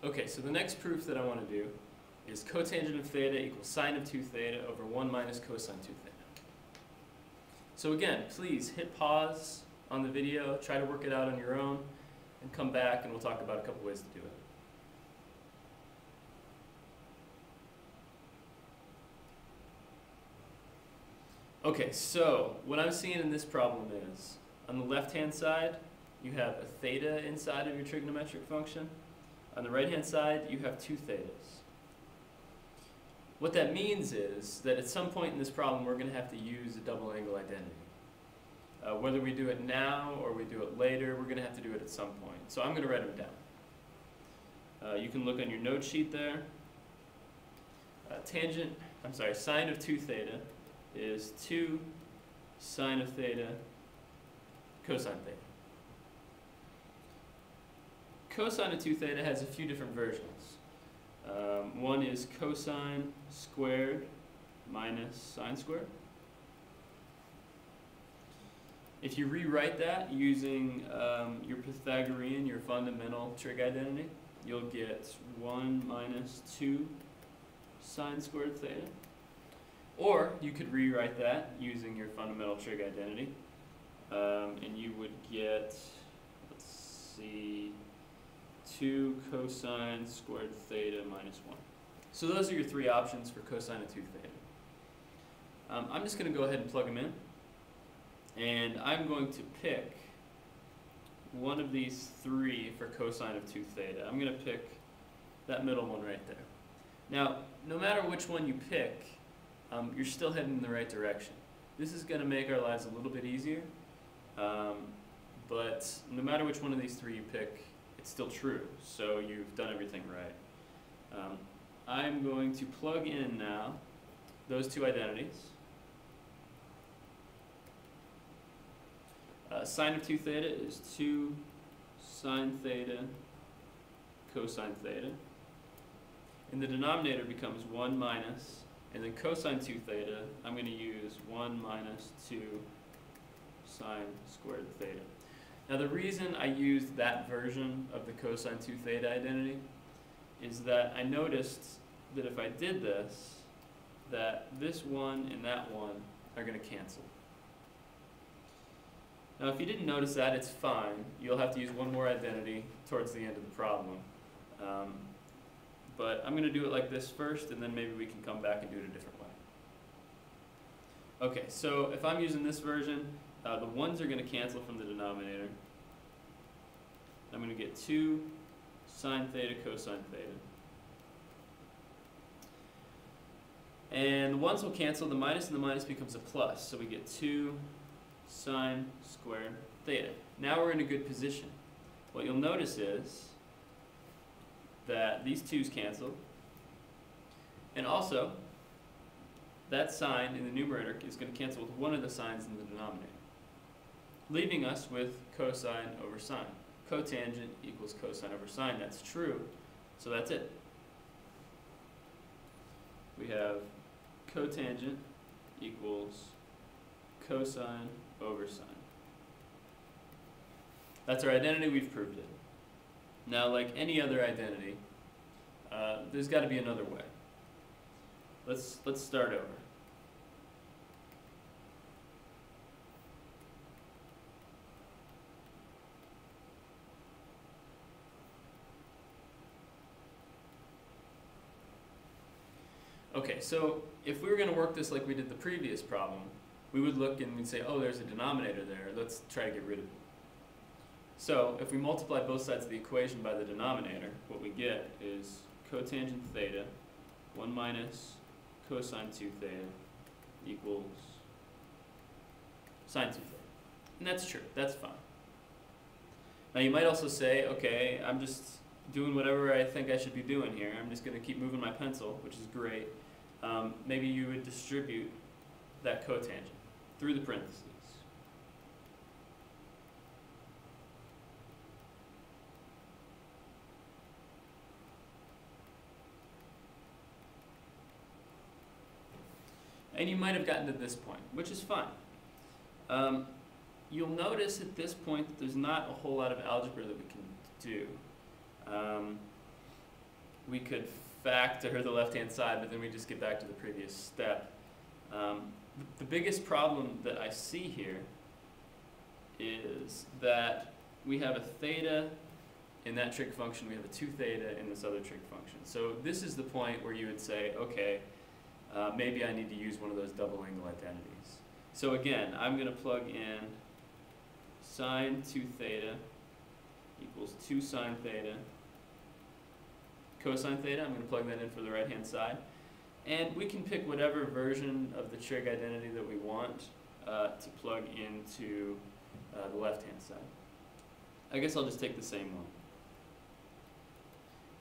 Okay, so the next proof that I want to do is cotangent of theta equals sine of 2 theta over 1 minus cosine 2 theta. So again, please hit pause on the video, try to work it out on your own, and come back and we'll talk about a couple ways to do it. Okay, so what I'm seeing in this problem is, on the left-hand side, you have a theta inside of your trigonometric function. On the right-hand side, you have 2 thetas. What that means is that at some point in this problem, we're going to have to use a double angle identity. Whether we do it now or we do it later, we're going to have to do it at some point. So I'm going to write them down. You can look on your note sheet there. Sine of 2 theta is 2 sine of theta cosine theta. Cosine of 2 theta has a few different versions. One is cosine squared minus sine squared. If you rewrite that using your Pythagorean, your fundamental trig identity, you'll get 1 minus 2 sine squared theta. Or you could rewrite that using your fundamental trig identity, and you would get, let's see, 2 cosine squared theta minus 1. So those are your 3 options for cosine of 2 theta. I'm just going to go ahead and plug them in, and I'm going to pick one of these 3 for cosine of 2 theta. I'm going to pick that middle one right there. Now, no matter which one you pick, you're still heading in the right direction. This is going to make our lives a little bit easier, but no matter which one of these 3 you pick, it's still true, so you've done everything right. I'm going to plug in now those 2 identities. Sine of 2 theta is 2 sine theta cosine theta. And the denominator becomes 1 minus, and then cosine 2 theta, I'm going to use 1 minus 2 sine squared theta. Now the reason I used that version of the cosine 2 theta identity is that I noticed that if I did this, that this one and that one are going to cancel. Now if you didn't notice that, it's fine. You'll have to use one more identity towards the end of the problem. But I'm going to do it like this first, and then maybe we can come back and do it a different way. Okay, so if I'm using this version, the 1's are going to cancel from the denominator. I'm going to get 2 sine theta cosine theta. And the 1's will cancel, the minus and the minus becomes a plus, so we get 2 sine squared theta. Now we're in a good position. What you'll notice is that these 2's cancel, and also that sign in the numerator is going to cancel with one of the signs in the denominator, leaving us with cosine over sine. Cotangent equals cosine over sine. That's true, so that's it. We have cotangent equals cosine over sine. That's our identity, we've proved it. Now, like any other identity, there's got to be another way. Let's start over. Okay, so if we were going to work this like we did the previous problem, we would look and we'd say, oh, there's a denominator there. Let's try to get rid of it. So if we multiply both sides of the equation by the denominator, what we get is cotangent theta, 1 minus cosine 2 theta equals sine 2 theta. And that's true, that's fine. Now you might also say, okay, I'm just doing whatever I think I should be doing here. I'm just going to keep moving my pencil, which is great. Maybe you would distribute that cotangent through the parentheses. And you might have gotten to this point, which is fine. You'll notice at this point that there's not a whole lot of algebra that we can do. we could factor the left-hand side, but then we just get back to the previous step. The biggest problem that I see here is that we have a theta in that trig function, we have a 2 theta in this other trig function. So this is the point where you would say, okay, maybe I need to use one of those double angle identities. So again, I'm going to plug in sine 2 theta equals 2 sine theta cosine theta. I'm going to plug that in for the right hand side. And we can pick whatever version of the trig identity that we want to plug into the left hand side. I guess I'll just take the same one.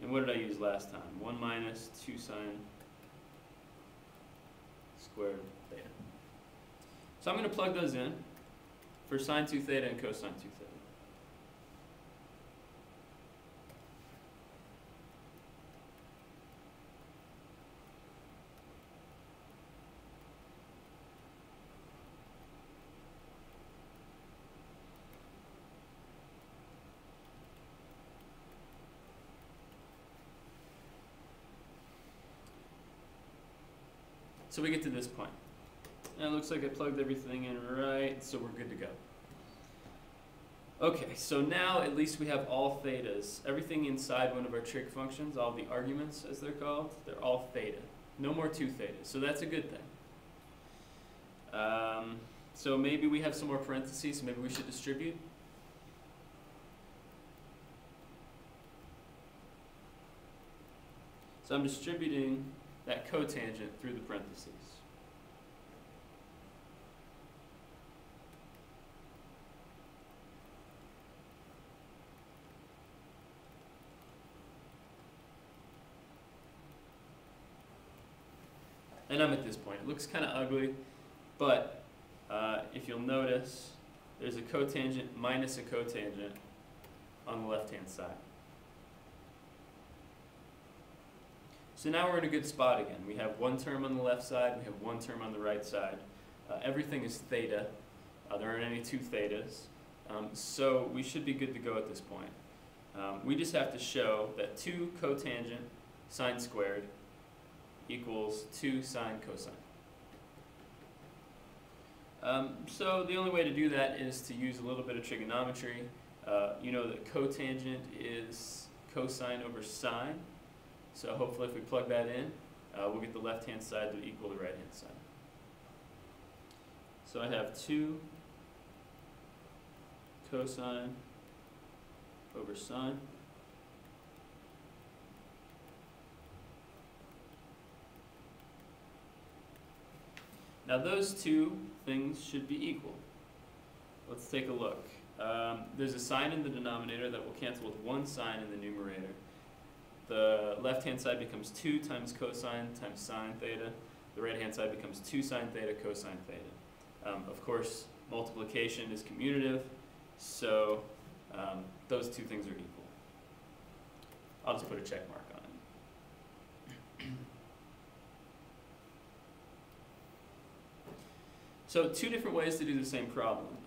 And what did I use last time? 1 minus 2 sine squared theta. So I'm going to plug those in for sine 2 theta and cosine 2 theta. So we get to this point. And it looks like I plugged everything in right, so we're good to go. Okay, so now at least we have all thetas. Everything inside one of our trig functions, all the arguments as they're called, they're all theta. No more 2 thetas, so that's a good thing. So maybe we have some more parentheses, so maybe we should distribute. So I'm distributing that cotangent through the parentheses. And I'm at this point. It looks kind of ugly, but if you'll notice, there's a cotangent minus a cotangent on the left-hand side. So now we're in a good spot again. We have one term on the left side, we have one term on the right side. Everything is theta. There aren't any 2 thetas. So we should be good to go at this point. We just have to show that 2 cotangent sine squared equals 2 sine cosine. So the only way to do that is to use a little bit of trigonometry. You know that cotangent is cosine over sine. So hopefully if we plug that in, we'll get the left-hand side to equal the right-hand side. So I have 2 cosine over sine. Now those two things should be equal. Let's take a look. There's a sine in the denominator that will cancel with 1 sine in the numerator. The left-hand side becomes 2 times cosine times sine theta. The right-hand side becomes 2 sine theta cosine theta. Of course, multiplication is commutative, so those 2 things are equal. I'll just put a check mark on it. So 2 different ways to do the same problem.